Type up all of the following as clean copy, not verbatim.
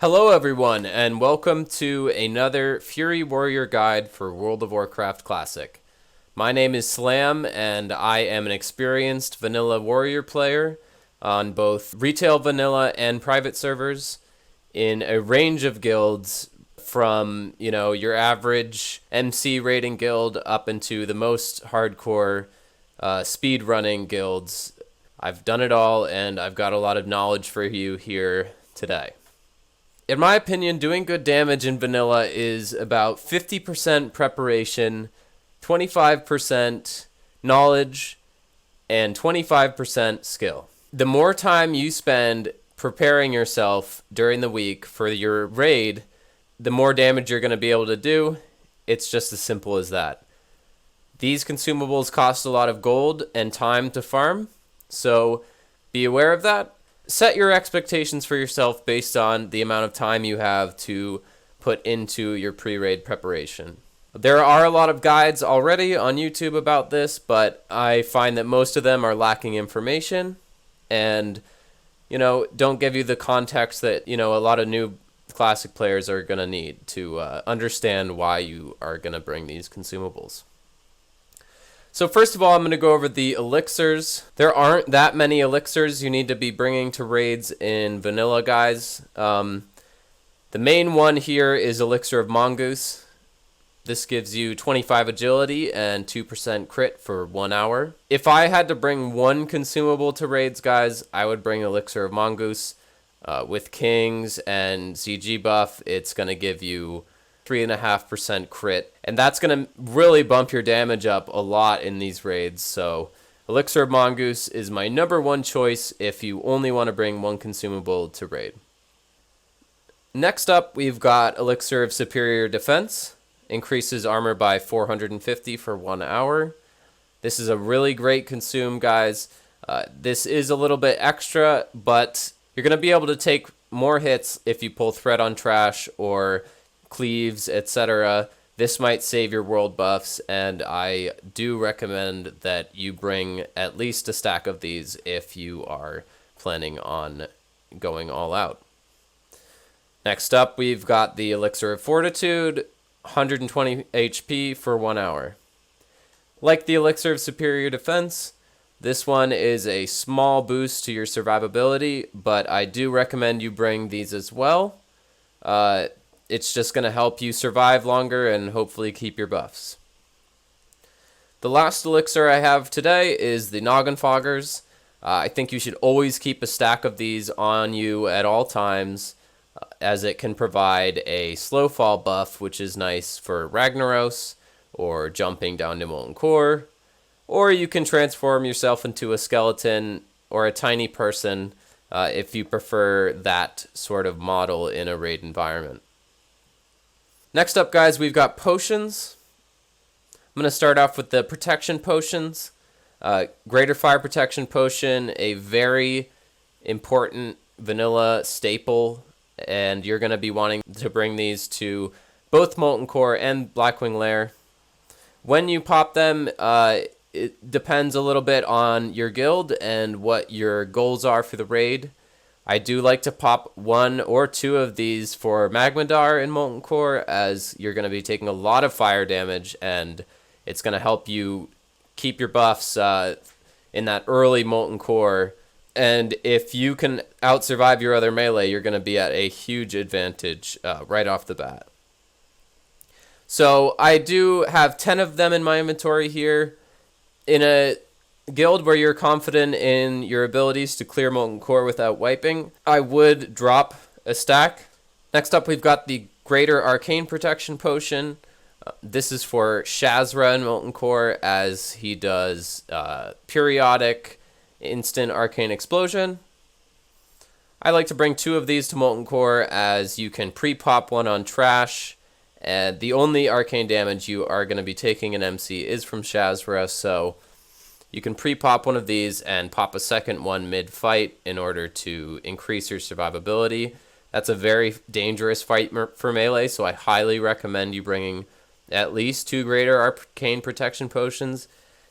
Hello everyone, and welcome to another Fury Warrior guide for World of Warcraft Classic. My name is Slam, and I am an experienced vanilla warrior player on both retail vanilla and private servers in a range of guilds from, your average MC rating guild up into the most hardcore speed running guilds. I've done it all, and I've got a lot of knowledge for you here today. In my opinion, doing good damage in vanilla is about 50% preparation, 25% knowledge, and 25% skill. The more time you spend preparing yourself during the week for your raid, the more damage you're going to be able to do. It's just as simple as that. These consumables cost a lot of gold and time to farm, so be aware of that. Set your expectations for yourself based on the amount of time you have to put into your pre-raid preparation. There are a lot of guides already on YouTube about this, but I find that most of them are lacking information and, don't give you the context that, a lot of new classic players are going to need to understand why you are going to bring these consumables. So first of all, I'm going to go over the elixirs. There aren't that many elixirs you need to be bringing to raids in vanilla, guys. The main one here is Elixir of Mongoose. This gives you 25 agility and 2% crit for 1 hour. If I had to bring one consumable to raids, guys, I would bring Elixir of Mongoose. With Kings and CG buff, it's going to give you 3.5% crit, and that's going to really bump your damage up a lot in these raids. So Elixir of Mongoose is my number one choice if you only want to bring one consumable to raid. Next up, we've got Elixir of Superior Defense. Increases armor by 450 for 1 hour. This is a really great consume, guys. This is a little bit extra, but you're going to be able to take more hits if you pull Threat on Trash or Cleaves, etc. This might save your world buffs, and I do recommend that you bring at least a stack of these if you are planning on going all out. Next up, we've got the Elixir of Fortitude, 120 HP for 1 hour. Like the Elixir of Superior Defense, this one is a small boost to your survivability, but I do recommend you bring these as well. It's just going to help you survive longer and hopefully keep your buffs. The last elixir I have today is the Noggin Foggers. I think you should always keep a stack of these on you at all times, as it can provide a slow fall buff, which is nice for Ragnaros or jumping down to Molten Core, or you can transform yourself into a skeleton or a tiny person if you prefer that sort of model in a raid environment. Next up, guys, we've got potions. I'm going to start off with the protection potions. Greater Fire Protection Potion, a very important vanilla staple, and you're going to be wanting to bring these to both Molten Core and Blackwing Lair. When you pop them, it depends a little bit on your guild and what your goals are for the raid. I do like to pop 1 or 2 of these for Magmadar in Molten Core, as you're going to be taking a lot of fire damage, and it's going to help you keep your buffs in that early Molten Core. And if you can out-survive your other melee, you're going to be at a huge advantage right off the bat. So I do have 10 of them in my inventory here. In a guild where you're confident in your abilities to clear Molten Core without wiping, I would drop a stack. Next up, we've got the Greater Arcane Protection Potion. This is for Shazra in Molten Core, as he does periodic instant arcane explosion. I like to bring 2 of these to Molten Core, as you can pre-pop one on Trash, and the only arcane damage you are going to be taking in MC is from Shazra, so you can pre-pop one of these and pop a second one mid-fight in order to increase your survivability. That's a very dangerous fight for melee, so I highly recommend you bringing at least 2 Greater Arcane Protection Potions.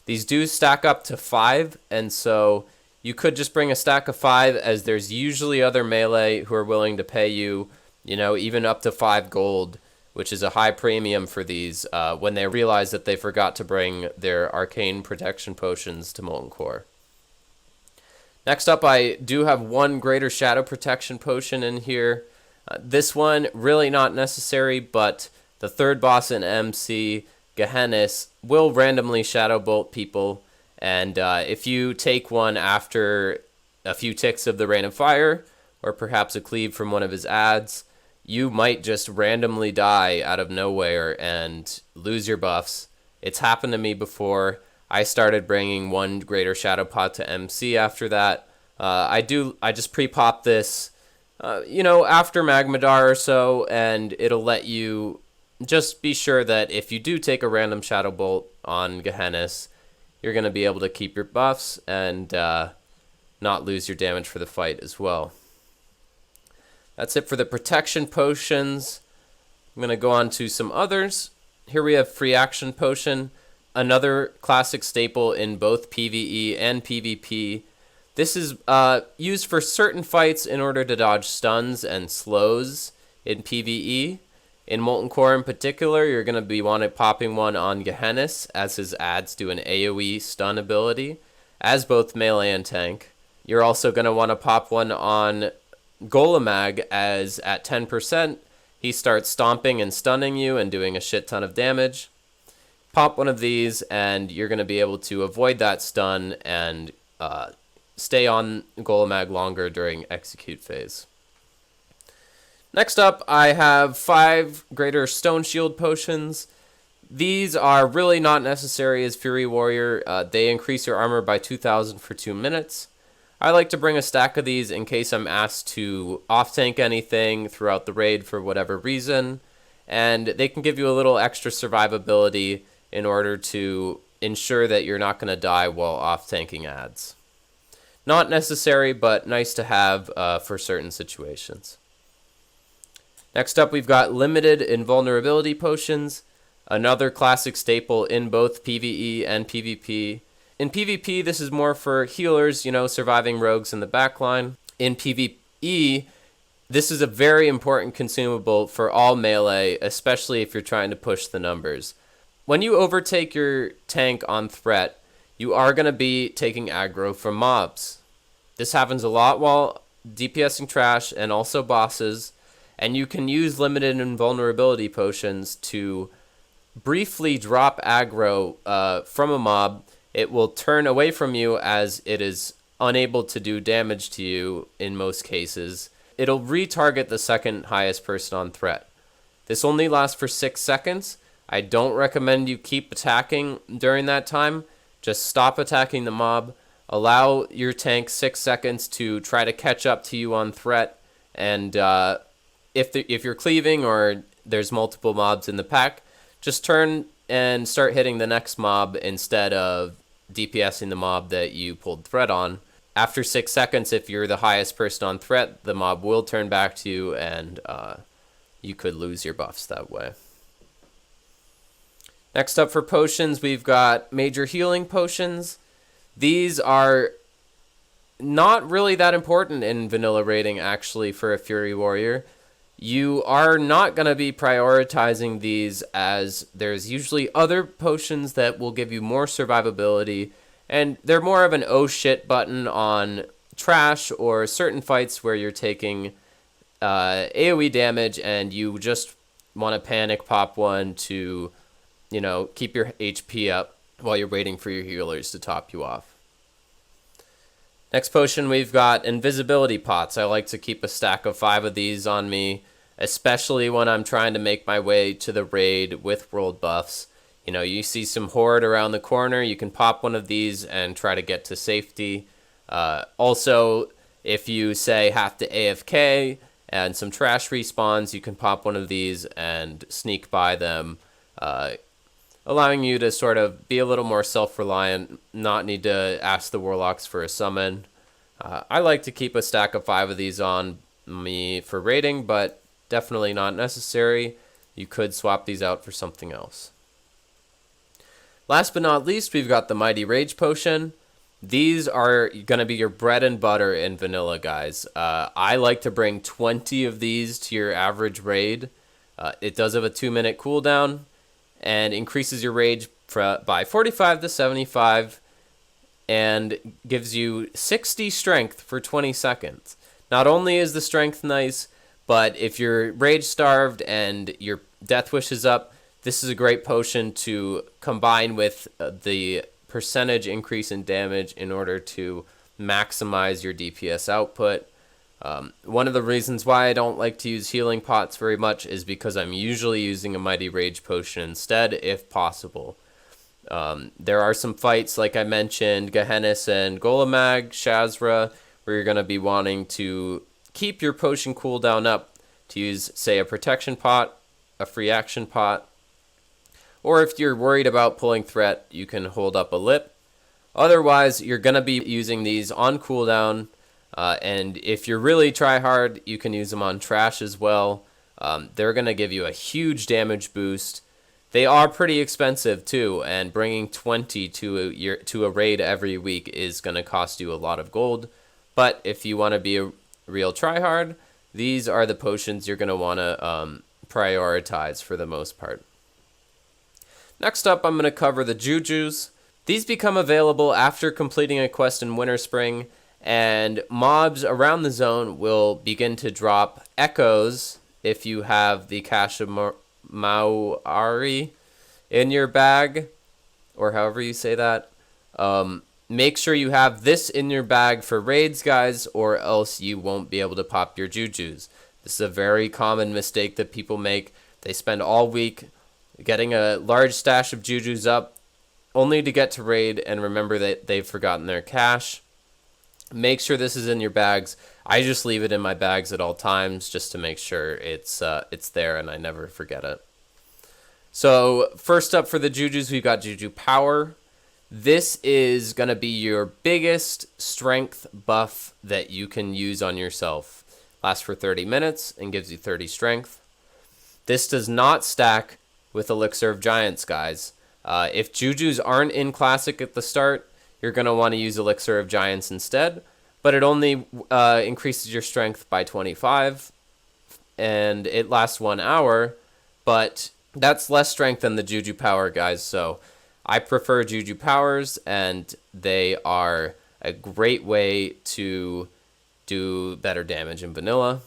These do stack up to 5, and so you could just bring a stack of 5, as there's usually other melee who are willing to pay you even up to 5 gold, which is a high premium for these when they realize that they forgot to bring their arcane protection potions to Molten Core. Next up, I do have one greater shadow protection potion in here. This one, really not necessary, but the third boss in MC, Gehennis, will randomly shadow bolt people, and if you take one after a few ticks of the Rain of Fire, or perhaps a cleave from one of his ads, you might just randomly die out of nowhere and lose your buffs. It's happened to me before. I started bringing one greater shadow pot to MC after that. I just pre-pop this, after Magmadar or so, and it'll let you just be sure that if you do take a random shadow bolt on Gehennis, you're going to be able to keep your buffs and not lose your damage for the fight as well. That's it for the protection potions. I'm going to go on to some others. Here we have Free Action Potion, another classic staple in both PvE and PvP. This is used for certain fights in order to dodge stuns and slows in PvE. In Molten Core in particular, you're going to be popping one on Gehennis, as his ads do an AoE stun ability, as both melee and tank. You're also going to want to pop one on Golemag, as at 10%, he starts stomping and stunning you and doing a shit ton of damage. Pop one of these, and you're going to be able to avoid that stun and stay on Golemag longer during execute phase. Next up, I have 5 greater Stone Shield potions. These are really not necessary as Fury Warrior. They increase your armor by 2,000 for 2 minutes. I like to bring a stack of these in case I'm asked to off-tank anything throughout the raid for whatever reason, and they can give you a little extra survivability in order to ensure that you're not going to die while off-tanking ads. Not necessary, but nice to have for certain situations. Next up, we've got limited invulnerability potions, another classic staple in both PvE and PvP. In PvP, this is more for healers, surviving rogues in the backline. In PvE, this is a very important consumable for all melee, especially if you're trying to push the numbers. When you overtake your tank on threat, you are going to be taking aggro from mobs. This happens a lot while DPSing trash and also bosses, and you can use limited invulnerability potions to briefly drop aggro from a mob. It will turn away from you as it is unable to do damage to you in most cases. It'll retarget the second highest person on threat. This only lasts for 6 seconds. I don't recommend you keep attacking during that time. Just stop attacking the mob. Allow your tank 6 seconds to try to catch up to you on threat. And if you're cleaving or there's multiple mobs in the pack, just turn and start hitting the next mob instead of DPSing the mob that you pulled threat on. After 6 seconds, if you're the highest person on threat, the mob will turn back to you, and you could lose your buffs that way. Next up for potions, we've got major healing potions. These are not really that important in vanilla raiding, actually, for a Fury Warrior. You are not going to be prioritizing these, as there's usually other potions that will give you more survivability, and they're more of an oh shit button on trash or certain fights where you're taking AoE damage and you just want to panic pop one to, keep your HP up while you're waiting for your healers to top you off. Next potion, we've got invisibility pots. I like to keep a stack of 5 of these on me, especially when I'm trying to make my way to the raid with world buffs. You see some horde around the corner, you can pop one of these and try to get to safety. Also, if you say have to AFK and some trash respawns, you can pop one of these and sneak by them, allowing you to sort of be a little more self-reliant, not need to ask the warlocks for a summon. I like to keep a stack of 5 of these on me for raiding, but definitely not necessary. You could swap these out for something else. Last but not least, we've got the Mighty Rage Potion. These are going to be your bread and butter in vanilla, guys. I like to bring 20 of these to your average raid. It does have a 2-minute cooldown and increases your rage by 45 to 75 and gives you 60 strength for 20 seconds. Not only is the strength nice, but if you're rage starved and your death wish is up, this is a great potion to combine with the percentage increase in damage in order to maximize your DPS output. One of the reasons why I don't like to use healing pots very much is because I'm usually using a Mighty Rage potion instead, if possible. There are some fights, like I mentioned, Gehennis and Golemag, Shazra, where you're going to be wanting to keep your potion cooldown up to use, say, a protection pot, a free action pot, or if you're worried about pulling threat, you can hold up a lip. Otherwise, you're going to be using these on cooldown, and if you're really try hard, you can use them on trash as well. They're going to give you a huge damage boost. They are pretty expensive too, and bringing 20 to a raid every week is going to cost you a lot of gold. But if you want to be a real tryhard, these are the potions you're going to want to prioritize for the most part. Next up, I'm going to cover the Jujus. These become available after completing a quest in Winter Spring, and mobs around the zone will begin to drop echoes if you have the Kashimaori in your bag, or however you say that. Make sure you have this in your bag for raids, guys, or else you won't be able to pop your Jujus. This is a very common mistake that people make. They spend all week getting a large stash of Jujus up, only to get to raid and remember that they've forgotten their cash. Make sure this is in your bags. I just leave it in my bags at all times just to make sure it's there and I never forget it. So first up for the Jujus, we've got Juju Power. This is going to be your biggest strength buff that you can use on yourself. Lasts for 30 minutes and gives you 30 strength. This does not stack with Elixir of Giants, guys. If Jujus aren't in Classic at the start, you're going to want to use Elixir of Giants instead, but it only increases your strength by 25, and it lasts 1 hour, but that's less strength than the Juju Power, guys, so I prefer Juju Powers, and they are a great way to do better damage in vanilla.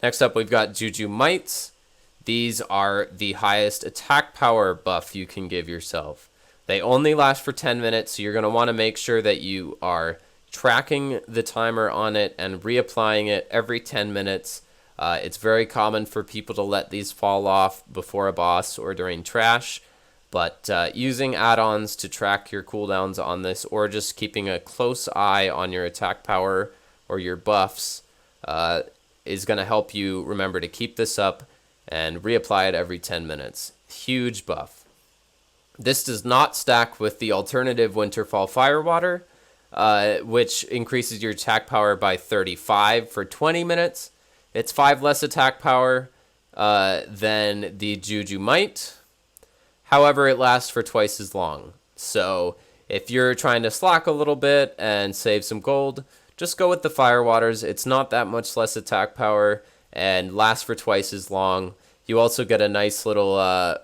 Next up, we've got Juju Mites. These are the highest attack power buff you can give yourself. They only last for 10 minutes, so you're going to want to make sure that you are tracking the timer on it and reapplying it every 10 minutes. It's very common for people to let these fall off before a boss or during trash, but using add-ons to track your cooldowns on this, or just keeping a close eye on your attack power or your buffs, is going to help you remember to keep this up and reapply it every 10 minutes. Huge buff. This does not stack with the alternative Winterfall Firewater, which increases your attack power by 35 for 20 minutes. It's 5 less attack power than the Juju Mite. However, it lasts for twice as long. So if you're trying to slack a little bit and save some gold, just go with the Firewaters. It's not that much less attack power and lasts for twice as long. You also get a nice little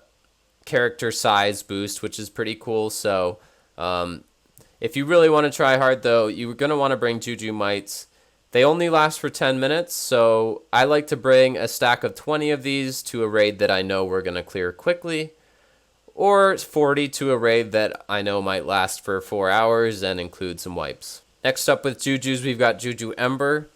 character size boost, which is pretty cool. So if you really want to try hard, though, you're going to want to bring Juju Mites. They only last for 10 minutes, so I like to bring a stack of 20 of these to a raid that I know we're going to clear quickly, or 40 to a raid that I know might last for 4 hours and include some wipes. Next up with Jujus, we've got Juju Ember.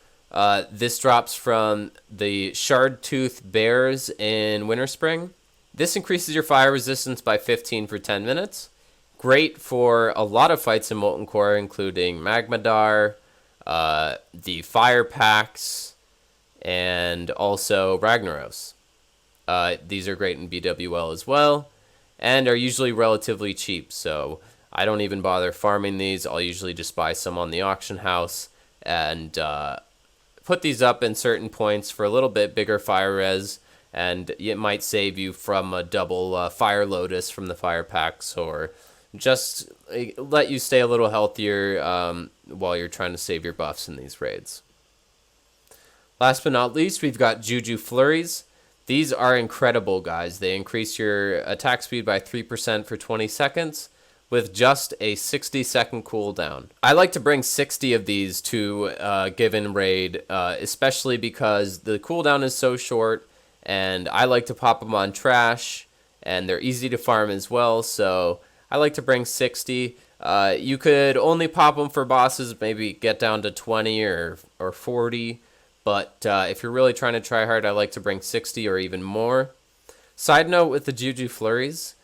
This drops from the Shard Tooth Bears in Winter Spring. This increases your fire resistance by 15 for 10 minutes. Great for a lot of fights in Molten Core, including Magmadar, the Fire Packs, and also Ragnaros. These are great in BWL as well, and are usually relatively cheap, so I don't even bother farming these. I'll usually just buy some on the auction house and put these up in certain points for a little bit bigger fire res, and it might save you from a double Fire Lotus from the Fire Packs, or just let you stay a little healthier while you're trying to save your buffs in these raids. Last but not least, we've got Juju Flurries. These are incredible, guys. They increase your attack speed by 3% for 20 seconds with just a 60-second cooldown. I like to bring 60 of these to a given raid, especially because the cooldown is so short, and I like to pop them on trash, and they're easy to farm as well, so I like to bring 60. You could only pop them for bosses, maybe get down to 20 or 40. But if you're really trying to try hard, I like to bring 60 or even more. Side note with the Juju Flurries,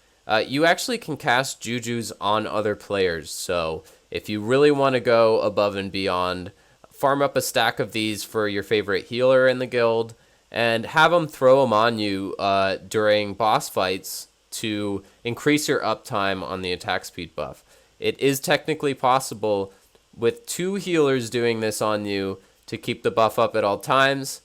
you actually can cast Jujus on other players. So if you really want to go above and beyond, farm up a stack of these for your favorite healer in the guild and have them throw them on you during boss fights to increase your uptime on the attack speed buff. It is technically possible with 2 healers doing this on you to keep the buff up at all times.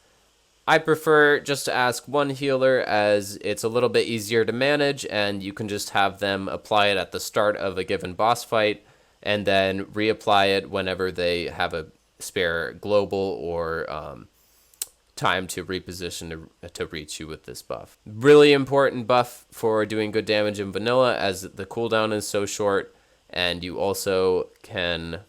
I prefer just to ask 1 healer as it's a little bit easier to manage and you can just have them apply it at the start of a given boss fight and then reapply it whenever they have a spare global or time to reposition to reach you with this buff. Really important buff for doing good damage in vanilla as the cooldown is so short, and you also can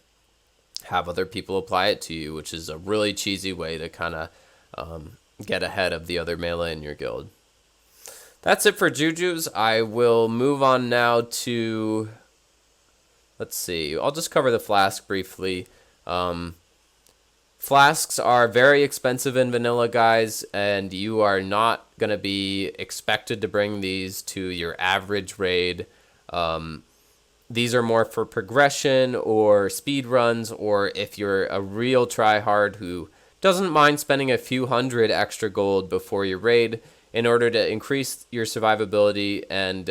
have other people apply it to you, which is a really cheesy way to kind of get ahead of the other melee in your guild. That's it for Jujus. I will move on now to, let's see, I'll just cover the flask briefly. Flasks are very expensive in vanilla, guys, and you are not going to be expected to bring these to your average raid. These are more for progression or speed runs, or if you're a real tryhard who doesn't mind spending a few hundred extra gold before your raid in order to increase your survivability and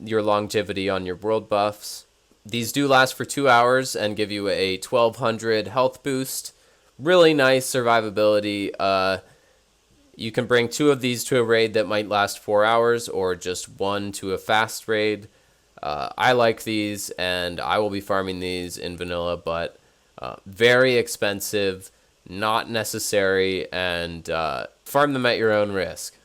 your longevity on your world buffs. These do last for 2 hours and give you a 1200 health boost. Really nice survivability. You can bring 2 of these to a raid that might last 4 hours, or just 1 to a fast raid. I like these, and I will be farming these in vanilla, but very expensive, not necessary, and farm them at your own risk.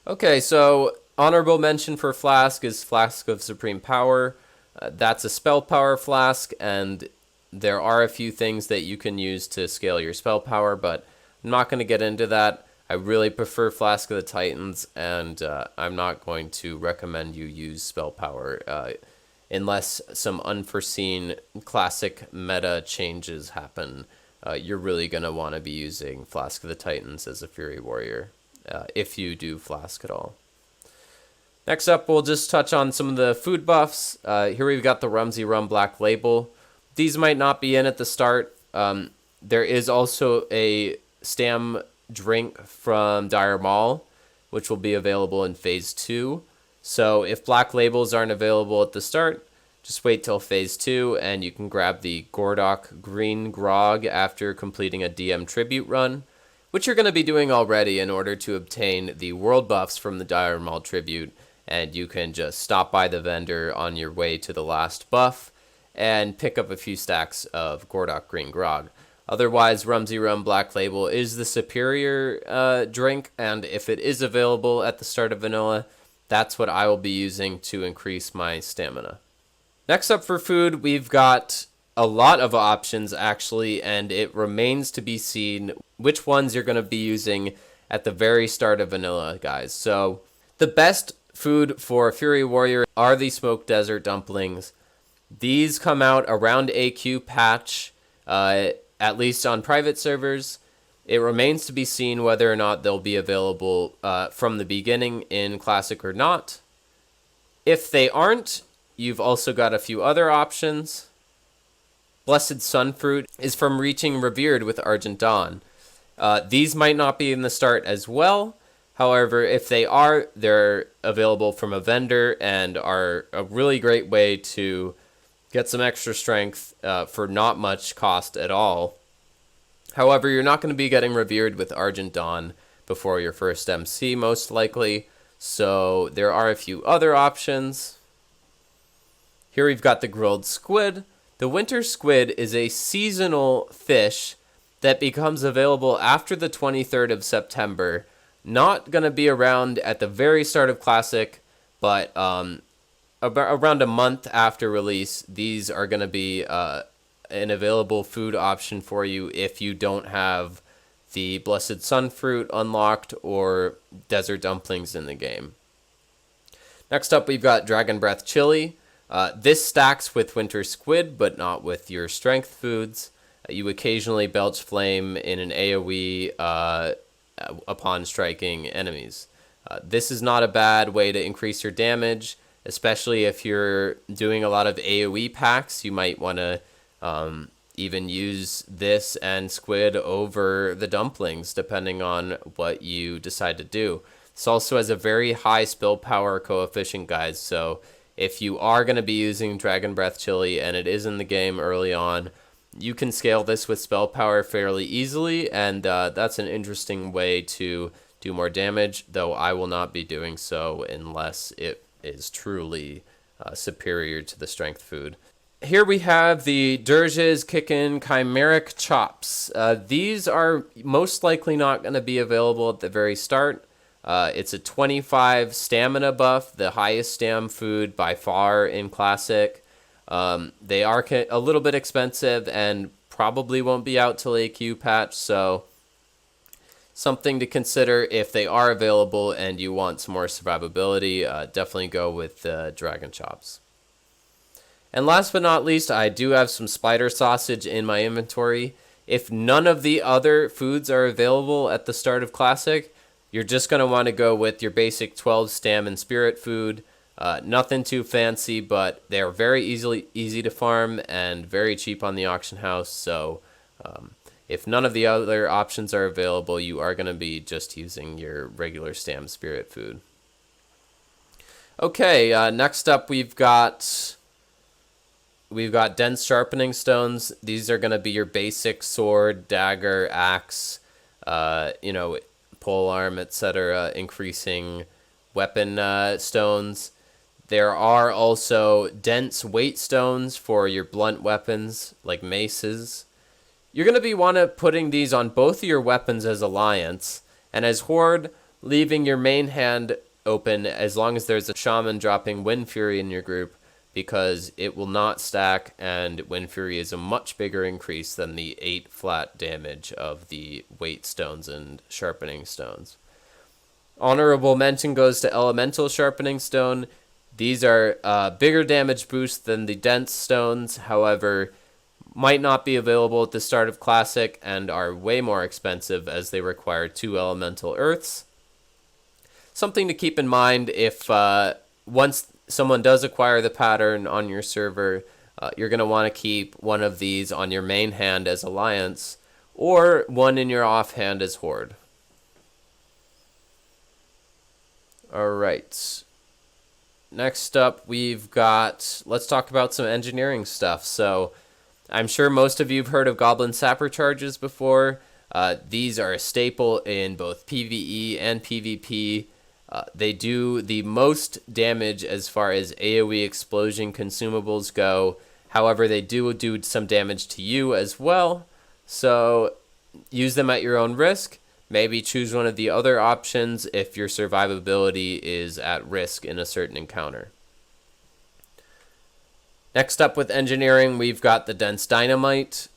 Okay, so honorable mention for Flask is Flask of Supreme Power. That's a spell power flask, and there are a few things that you can use to scale your spell power, but I'm not going to get into that. I really prefer Flask of the Titans, and I'm not going to recommend you use spell power unless some unforeseen classic meta changes happen. You're really going to want to be using Flask of the Titans as a Fury Warrior, if you do Flask at all. Next up, we'll just touch on some of the food buffs. Here we've got the Rumsey Rum Black Label. These might not be in at the start. There is also a stam drink from Dire Maul, which will be available in Phase 2. So if Black Labels aren't available at the start, just wait till Phase 2, and you can grab the Gordok Green Grog after completing a DM Tribute run, which you're going to be doing already in order to obtain the world buffs from the Dire Maul Tribute. And you can just stop by the vendor on your way to the last buff and pick up a few stacks of Gordok Green Grog. Otherwise, Rumsey Rum Black Label is the superior drink, and if it is available at the start of vanilla, that's what I will be using to increase my stamina. Next up for food, we've got a lot of options actually, and it remains to be seen which ones you're going to be using at the very start of vanilla, guys. So the best food for Fury Warrior are the Smoked Desert Dumplings. These come out around AQ patch, at least on private servers. It remains to be seen whether or not they'll be available from the beginning in Classic or not. If they aren't, you've also got a few other options. Blessed Sunfruit is from Reaching Revered with Argent Dawn. These might not be in the start as well. However, if they are, they're available from a vendor and are a really great way to get some extra strength for not much cost at all. However, you're not going to be getting revered with Argent Dawn before your first MC, most likely. So there are a few other options. Here we've got the grilled squid. The winter squid is a seasonal fish that becomes available after the 23rd of September. Not going to be around at the very start of Classic, but around a month after release, these are going to be an available food option for you if you don't have the Blessed Sunfruit unlocked or Desert Dumplings in the game. Next up, we've got Dragon Breath Chili. This stacks with Winter Squid, but not with your strength foods. You occasionally belch flame in an AoE upon striking enemies. This is not a bad way to increase your damage, especially if you're doing a lot of AoE packs. You might want to even use this and squid over the dumplings, depending on what you decide to do. This also has a very high spell power coefficient, guys, so if you are going to be using Dragon Breath Chili and it is in the game early on, you can scale this with spell power fairly easily, and that's an interesting way to do more damage, though I will not be doing so unless it is truly superior to the strength food. Here we have the Dirge's Kickin' Chimeric Chops. These are most likely not going to be available at the very start. It's a 25 stamina buff, the highest stam food by far in Classic. They are a little bit expensive and probably won't be out till AQ patch, so something to consider if they are available and you want some more survivability. Definitely go with Dragon Chops. And last but not least, I do have some spider sausage in my inventory. If none of the other foods are available at the start of Classic, you're just going to want to go with your basic 12 stam and spirit food. Nothing too fancy, but they're very easy to farm and very cheap on the auction house. So if none of the other options are available, you are going to be just using your regular stam spirit food. Okay, next up we've got dense sharpening stones. These are going to be your basic sword, dagger, axe, pole arm, etc., increasing weapon stones. There are also dense weight stones for your blunt weapons, like maces. You're going to want to putting these on both of your weapons as Alliance, and as Horde, leaving your main hand open as long as there's a Shaman dropping Wind Fury in your group, because it will not stack, and Wind Fury is a much bigger increase than the 8 flat damage of the weight stones and sharpening stones. Honorable mention goes to Elemental Sharpening Stone. These are bigger damage boost than the dense stones, however, might not be available at the start of Classic and are way more expensive as they require 2 elemental earths. Something to keep in mind if once someone does acquire the pattern on your server, you're going to want to keep one of these on your main hand as Alliance, or one in your offhand as Horde. Alright. Next up, let's talk about some engineering stuff. So, I'm sure most of you have heard of Goblin Sapper Charges before. These are a staple in both PvE and PvP. They do the most damage as far as AoE explosion consumables go. However, they do some damage to you as well. So use them at your own risk. Maybe choose one of the other options if your survivability is at risk in a certain encounter. Next up with engineering, we've got the Dense Dynamite.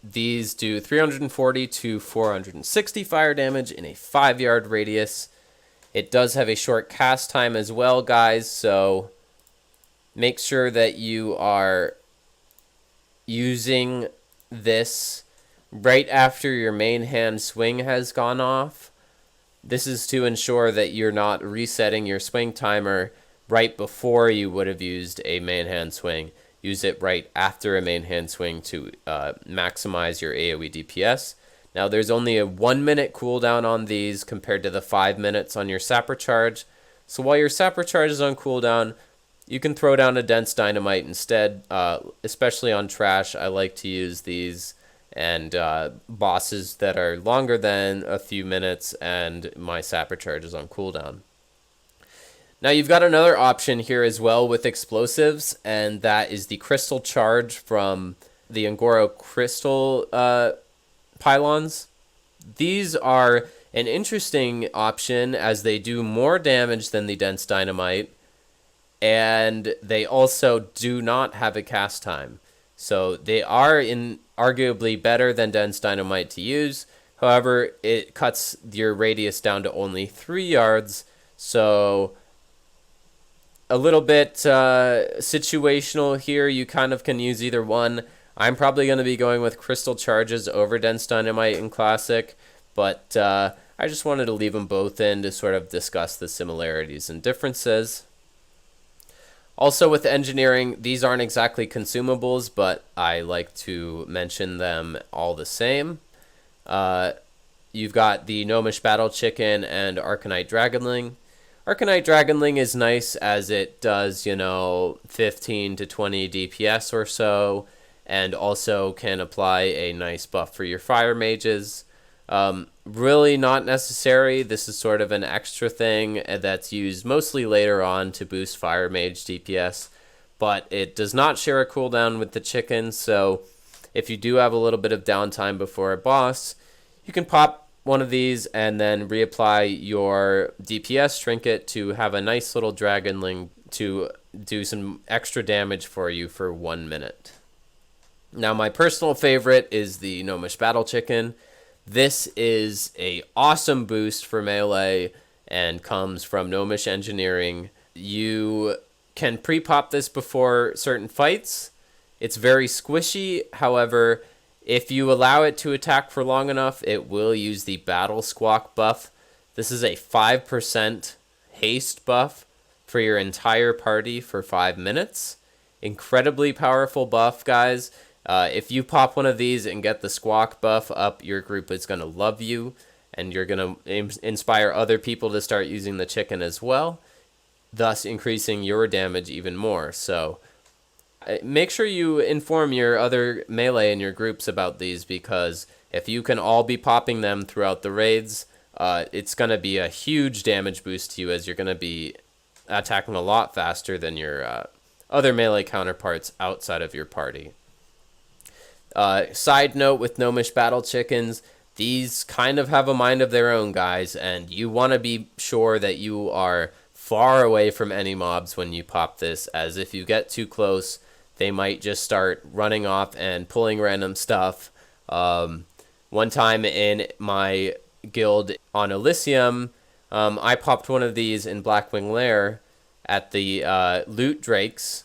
These do 340 to 460 fire damage in a 5-yard radius. It does have a short cast time as well, guys, so make sure that you are using this right after your main hand swing has gone off. This is to ensure that you're not resetting your swing timer right before you would have used a main hand swing. Use it right after a main hand swing to maximize your AoE DPS. Now, there's only a 1-minute cooldown on these compared to the 5 minutes on your Sapper Charge. So while your Sapper Charge is on cooldown, you can throw down a Dense Dynamite instead, especially on Trash. I like to use these and bosses that are longer than a few minutes and my Sapper Charge is on cooldown. Now you've got another option here as well with explosives, and that is the crystal charge from the Angoro crystal pylons. These are an interesting option as they do more damage than the dense dynamite, and they also do not have a cast time. So they are arguably better than dense dynamite to use. However, it cuts your radius down to only 3 yards, so a little bit situational here. You kind of can use either one. I'm probably going to be going with crystal charges over dense dynamite in classic, but I just wanted to leave them both in to sort of discuss the similarities and differences. Also with engineering, these aren't exactly consumables, but I like to mention them all the same. You've got the Gnomish Battle Chicken and Arcanite Dragonling. Arcanite Dragonling is nice as it does, 15 to 20 DPS or so, and also can apply a nice buff for your fire mages. Really not necessary. This is sort of an extra thing that's used mostly later on to boost fire mage DPS, but it does not share a cooldown with the chicken, so if you do have a little bit of downtime before a boss, you can pop one of these and then reapply your DPS trinket to have a nice little dragonling to do some extra damage for you for 1 minute. Now my personal favorite is the Gnomish Battle Chicken. This is a awesome boost for melee and comes from Gnomish Engineering. You can pre-pop this before certain fights. It's very squishy. However, if you allow it to attack for long enough, it will use the Battle Squawk buff. This is a 5% haste buff for your entire party for 5 minutes. Incredibly powerful buff, guys. If you pop one of these and get the squawk buff up, your group is going to love you, and you're going to inspire other people to start using the chicken as well, thus increasing your damage even more. So make sure you inform your other melee in your groups about these, because if you can all be popping them throughout the raids, it's going to be a huge damage boost to you, as you're going to be attacking a lot faster than your other melee counterparts outside of your party. Side note with Gnomish Battle Chickens, these kind of have a mind of their own, guys, and you want to be sure that you are far away from any mobs when you pop this, as if you get too close, they might just start running off and pulling random stuff. One time in my guild on Elysium, I popped one of these in Blackwing Lair at the Loot Drakes,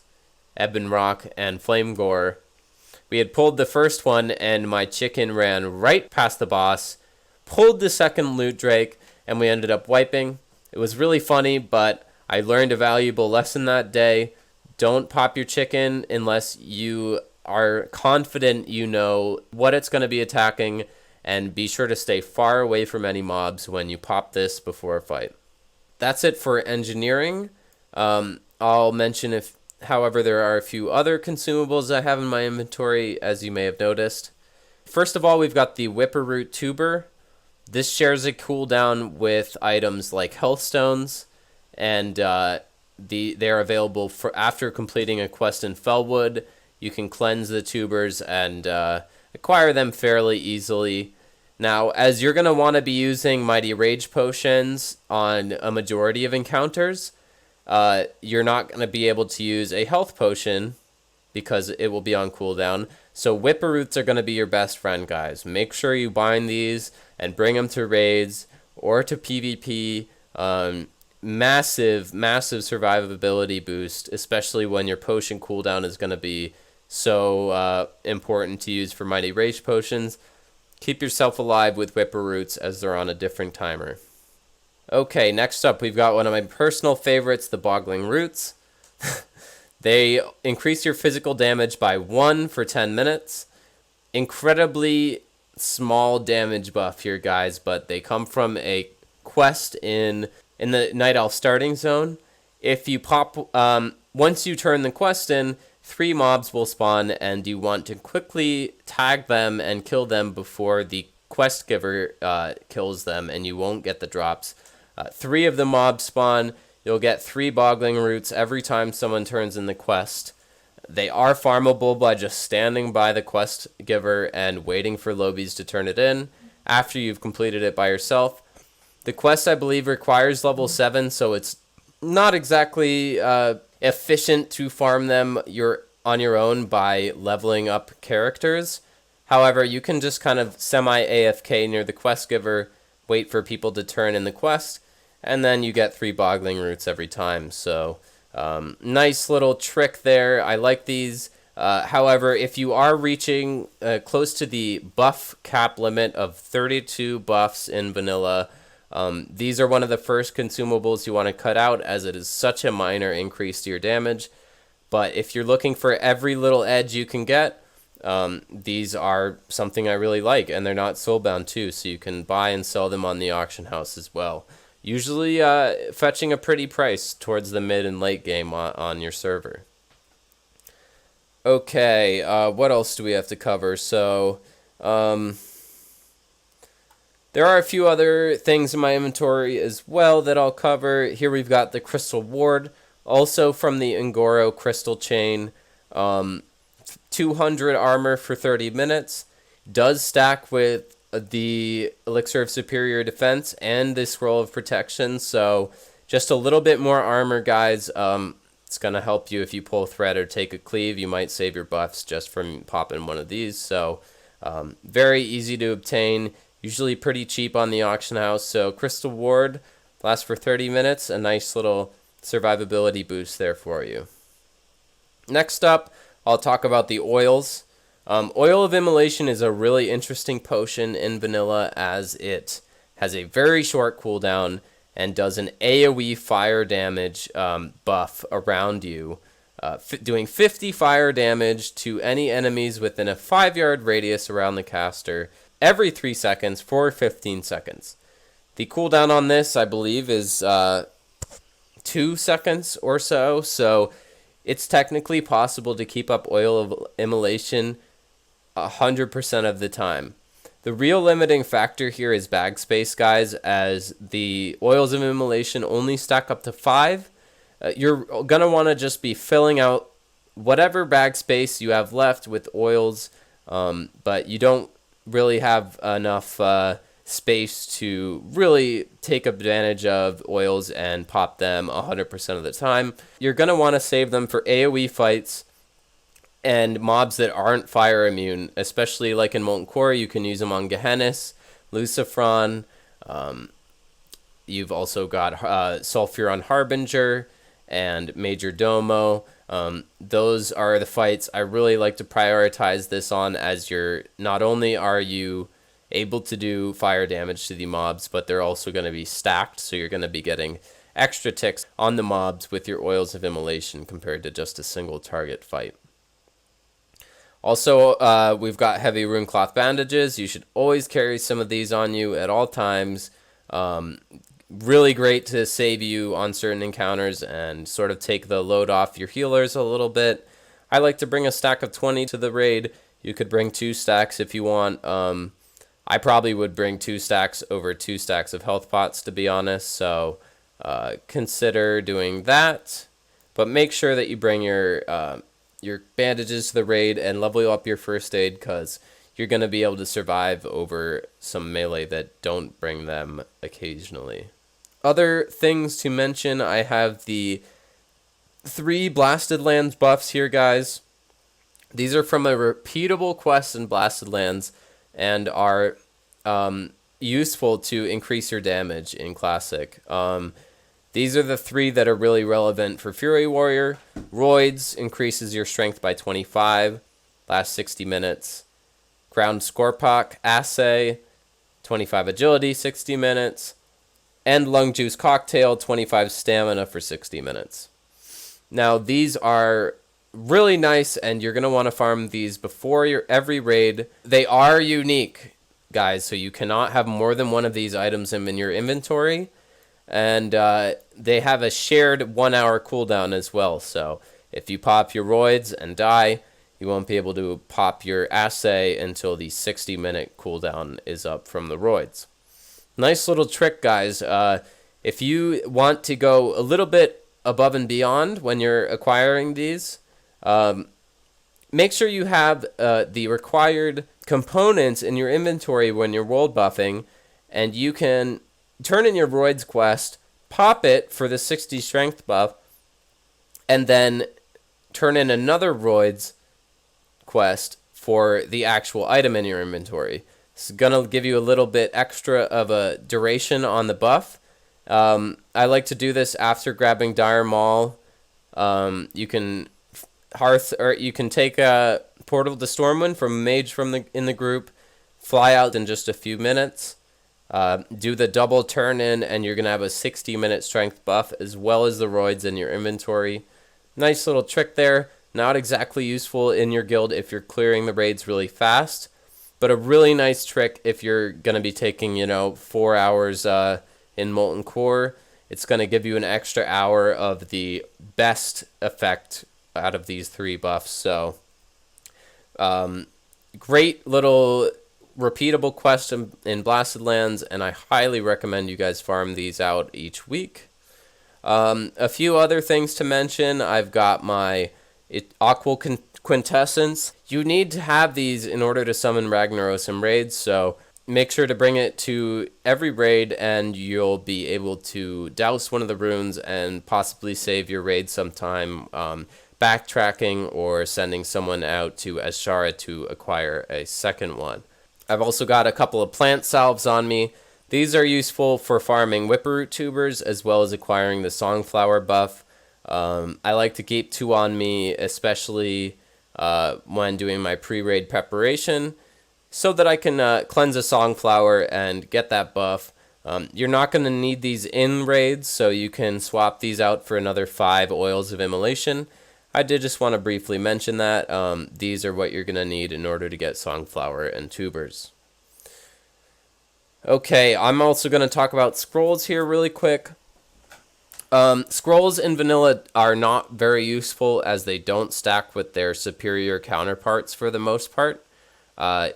Ebon Rock, and Flame Gore. We had pulled the first one, and my chicken ran right past the boss, pulled the second Loot Drake, and we ended up wiping. It was really funny, but I learned a valuable lesson that day. Don't pop your chicken unless you are confident you know what it's going to be attacking, and be sure to stay far away from any mobs when you pop this before a fight. That's it for engineering. I'll mention however, there are a few other consumables I have in my inventory, as you may have noticed. First of all, we've got the Whipperroot Tuber. This shares a cooldown with items like Health Stones, and they're available for after completing a quest in Fellwood. You can cleanse the tubers and acquire them fairly easily. Now, as you're going to want to be using Mighty Rage Potions on a majority of encounters, you're not going to be able to use a health potion because it will be on cooldown. So Whipperoots are going to be your best friend, guys. Make sure you bind these and bring them to raids or to PvP. Massive survivability boost, especially when your potion cooldown is going to be so important to use for Mighty Rage Potions. Keep yourself alive with Whipperoots, as they're on a different timer. Okay, next up, we've got one of my personal favorites, the Boggling Roots. They increase your physical damage by 1 for 10 minutes. Incredibly small damage buff here, guys, but they come from a quest in the Night Elf starting zone. If you pop, once you turn the quest in, 3 mobs will spawn, and you want to quickly tag them and kill them before the quest giver kills them, and you won't get the drops. 3 of the mobs spawn. you'll get 3 boggling roots every time someone turns in the quest. They are farmable by just standing by the quest giver and waiting for Lobies to turn it in after you've completed it by yourself. The quest, I believe, requires level 7, so it's not exactly efficient to farm them on your own by leveling up characters. However, you can just kind of semi-AFK near the quest giver, wait for people to turn in the quest, and then you get 3 boggling roots every time. So, nice little trick there. I like these. However, if you are reaching close to the buff cap limit of 32 buffs in vanilla, these are one of the first consumables you want to cut out, as it is such a minor increase to your damage. But if you're looking for every little edge you can get, these are something I really like, and they're not soulbound too, so you can buy and sell them on the auction house as well. Usually fetching a pretty price towards the mid and late game on your server. Okay, what else do we have to cover? So, there are a few other things in my inventory as well that I'll cover. Here we've got the Crystal Ward, also from the Ngoro Crystal Chain. 200 armor for 30 minutes. Does stack with the Elixir of Superior Defense and the Scroll of Protection, so just a little bit more armor, guys. It's going to help you if you pull thread or take a cleave. You might save your buffs just from popping one of these. So very easy to obtain, usually pretty cheap on the auction house. So Crystal Ward lasts for 30 minutes, a nice little survivability boost there for you. Next up, I'll talk about the oils. Oil of Immolation is a really interesting potion in vanilla, as it has a very short cooldown and does an AoE fire damage buff around you, doing 50 fire damage to any enemies within a 5-yard radius around the caster every 3 seconds for 15 seconds. The cooldown on this, I believe, is 2 seconds or so, so it's technically possible to keep up Oil of Immolation 100% of the time. The real limiting factor here is bag space, guys, as the Oils of Immolation only stack up to 5. You're going to want to just be filling out whatever bag space you have left with oils, but you don't really have enough space to really take advantage of oils and pop them 100% of the time. You're going to want to save them for AoE fights and mobs that aren't fire immune, especially like in Molten Core. You can use them on Gehennis, Lucifron. You've also got Sulfuron Harbinger and Major Domo. Those are the fights I really like to prioritize this on, as not only are you able to do fire damage to the mobs, but they're also going to be stacked, so you're going to be getting extra ticks on the mobs with your Oils of Immolation compared to just a single target fight. Also, we've got heavy rune cloth bandages. You should always carry some of these on you at all times. Really great to save you on certain encounters and sort of take the load off your healers a little bit. I like to bring a stack of 20 to the raid. You could bring 2 stacks if you want. I probably would bring 2 stacks over 2 stacks of health pots, to be honest. So consider doing that. But make sure that you bring your bandages to the raid and level up your first aid, because you're going to be able to survive over some melee that don't bring them occasionally. Other things to mention, I have the 3 Blasted Lands buffs here, guys. These are from a repeatable quest in Blasted Lands and are useful to increase your damage in Classic. These are the 3 that are really relevant for Fury Warrior. Roids increases your strength by 25, lasts 60 minutes. Ground Scorpok Assay, 25 agility, 60 minutes. And Lung Juice Cocktail, 25 stamina for 60 minutes. Now, these are really nice, and you're going to want to farm these before your every raid. They are unique, guys, so you cannot have more than one of these items in your inventory. And they have a shared 1-hour cooldown as well. So if you pop your roids and die, you won't be able to pop your assay until the 60-minute cooldown is up from the roids. Nice little trick, guys. If you want to go a little bit above and beyond when you're acquiring these, make sure you have the required components in your inventory when you're world buffing, and you can turn in your Roids quest, pop it for the 60 strength buff, and then turn in another Roids quest for the actual item in your inventory. It's going to give you a little bit extra of a duration on the buff. I like to do this after grabbing Dire Maul. You can take a Portal to Stormwind from Mage in the group, fly out in just a few minutes, do the double turn in, and you're gonna have a 60-minute strength buff as well as the Roids in your inventory. Nice little trick there. Not exactly useful in your guild if you're clearing the raids really fast, but a really nice trick if you're gonna be taking 4 hours in Molten Core. It's gonna give you an extra hour of the best effect out of these 3 buffs. So great little repeatable quest in Blasted Lands, and I highly recommend you guys farm these out each week. A few other things to mention. I've got my Aqua Quintessence. You need to have these in order to summon Ragnaros in raids, so make sure to bring it to every raid, and you'll be able to douse one of the runes and possibly save your raid sometime, backtracking or sending someone out to Ashara to acquire a second one. I've also got a couple of plant salves on me. These are useful for farming Whipperroot tubers as well as acquiring the Songflower buff. I like to keep 2 on me, especially when doing my pre-raid preparation, so that I can cleanse a Songflower and get that buff. You're not going to need these in raids, so you can swap these out for another 5 Oils of Immolation. I did just want to briefly mention that. These are what you're going to need in order to get Songflower and tubers. Okay, I'm also going to talk about scrolls here really quick. Scrolls in vanilla are not very useful as they don't stack with their superior counterparts for the most part.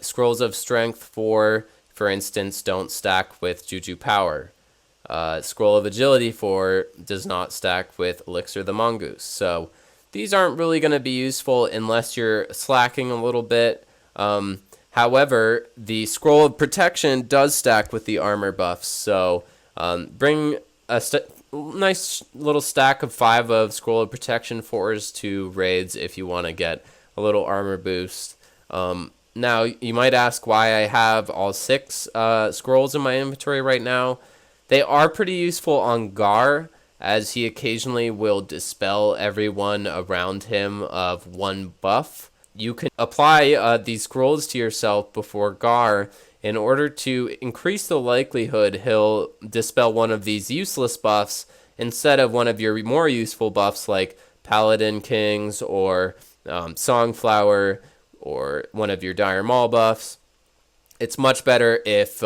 Scrolls of Strength 4, for instance, don't stack with Juju Power. Scroll of Agility 4 does not stack with Elixir the Mongoose. So these aren't really going to be useful unless you're slacking a little bit. However, the Scroll of Protection does stack with the armor buffs. So bring a nice little stack of 5 of Scroll of Protection 4s to raids if you want to get a little armor boost. Now, you might ask why I have all 6 scrolls in my inventory right now. They are pretty useful on Gar, as he occasionally will dispel everyone around him of 1 buff. You can apply these scrolls to yourself before Gar in order to increase the likelihood he'll dispel one of these useless buffs instead of one of your more useful buffs like Paladin Kings or Songflower or one of your Dire Maul buffs. It's much better if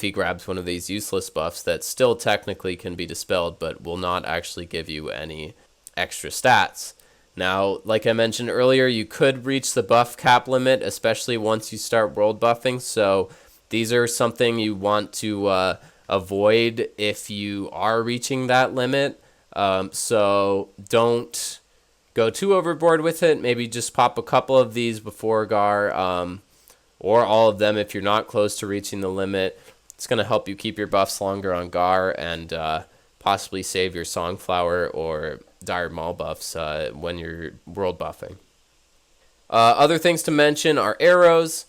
he grabs one of these useless buffs that still technically can be dispelled but will not actually give you any extra stats. Now, like I mentioned earlier, you could reach the buff cap limit, especially once you start world buffing, so these are something you want to avoid if you are reaching that limit. So don't go too overboard with it. Maybe just pop a couple of these before Gar, or all of them if you're not close to reaching the limit. It's going to help you keep your buffs longer on Gar and possibly save your Songflower or Dire Maul buffs when you're world buffing. Other things to mention are arrows.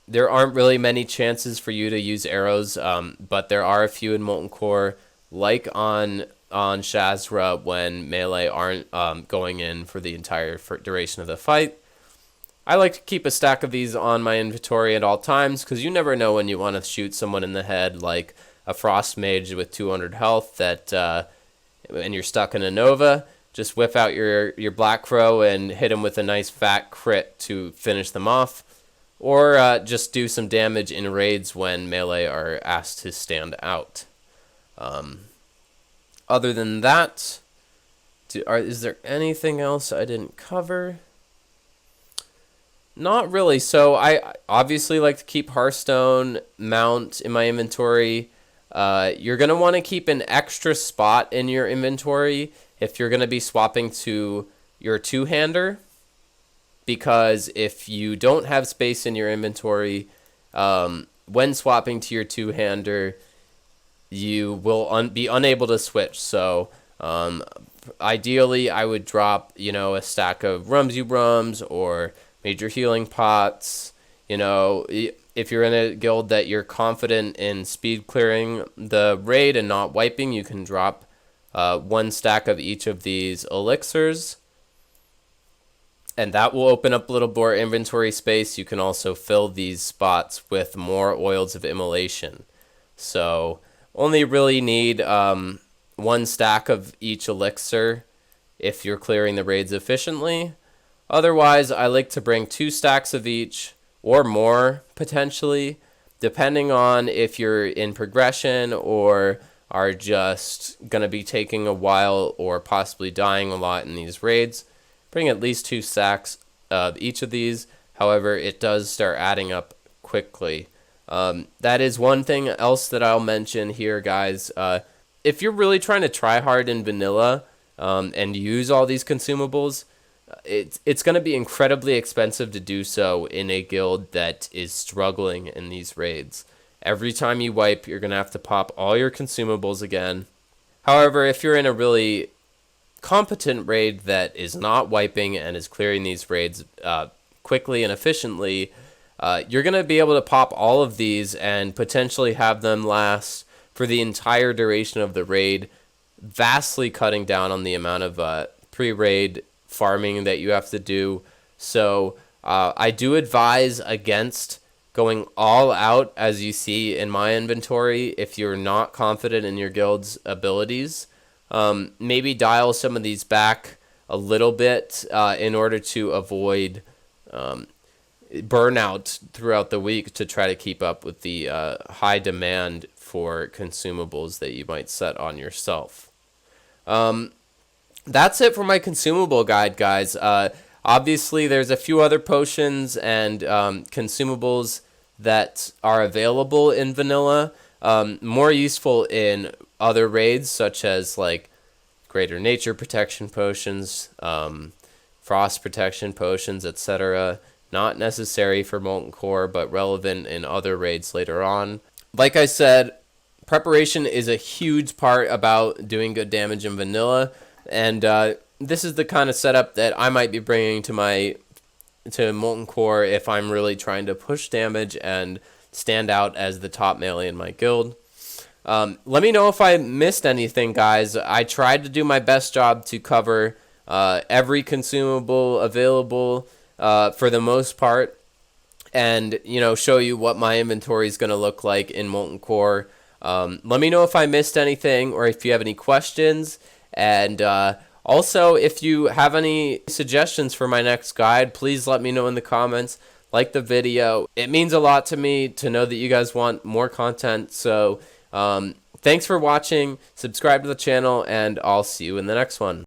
There aren't really many chances for you to use arrows, but there are a few in Molten Core, like on Shazra when melee aren't going in for the entire duration of the fight. I like to keep a stack of these on my inventory at all times because you never know when you want to shoot someone in the head, like a Frost Mage with 200 health that and you're stuck in a Nova. Just whip out your Black Crow and hit him with a nice fat crit to finish them off. Or just do some damage in raids when melee are asked to stand out. Other than that, is there anything else I didn't cover? Not really. So I obviously like to keep Hearthstone Mount in my inventory. you're going to want to keep an extra spot in your inventory if you're going to be swapping to your two-hander, because if you don't have space in your inventory when swapping to your two-hander, you will be unable to switch. So ideally, I would drop, a stack of Rumsy Rums or major healing pots. If you're in a guild that you're confident in speed clearing the raid and not wiping, you can drop one stack of each of these elixirs, and that will open up a little more inventory space. You can also fill these spots with more oils of immolation. So only really need one stack of each elixir if you're clearing the raids efficiently. Otherwise, I like to bring 2 stacks of each or more, potentially, depending on if you're in progression or are just going to be taking a while or possibly dying a lot in these raids. Bring at least 2 stacks of each of these. However, it does start adding up quickly. That is one thing else that I'll mention here, guys. If you're really trying to try hard in vanilla and use all these consumables, it's going to be incredibly expensive to do so in a guild that is struggling in these raids. Every time you wipe, you're going to have to pop all your consumables again. However, if you're in a really competent raid that is not wiping and is clearing these raids quickly and efficiently, you're going to be able to pop all of these and potentially have them last for the entire duration of the raid, vastly cutting down on the amount of pre-raid farming that you have to do. So I do advise against going all out, as you see in my inventory, if you're not confident in your guild's abilities. Maybe dial some of these back a little bit in order to avoid burnout throughout the week, to try to keep up with the high demand for consumables that you might set on yourself. That's it for my consumable guide, guys. Obviously, there's a few other potions and consumables that are available in vanilla, more useful in other raids, such as like greater nature protection potions, frost protection potions, etc. Not necessary for Molten Core, but relevant in other raids later on. Like I said, preparation is a huge part about doing good damage in vanilla, and this is the kind of setup that I might be bringing to Molten Core if I'm really trying to push damage and stand out as the top melee in my guild. Let me know if I missed anything, guys. I tried to do my best job to cover every consumable available for the most part, and show you what my inventory is going to look like in Molten Core. Let me know if I missed anything or if you have any questions, and also if you have any suggestions for my next guide, please let me know in the comments. Like the video. It means a lot to me to know that you guys want more content. So thanks for watching, subscribe to the channel, and I'll see you in the next one.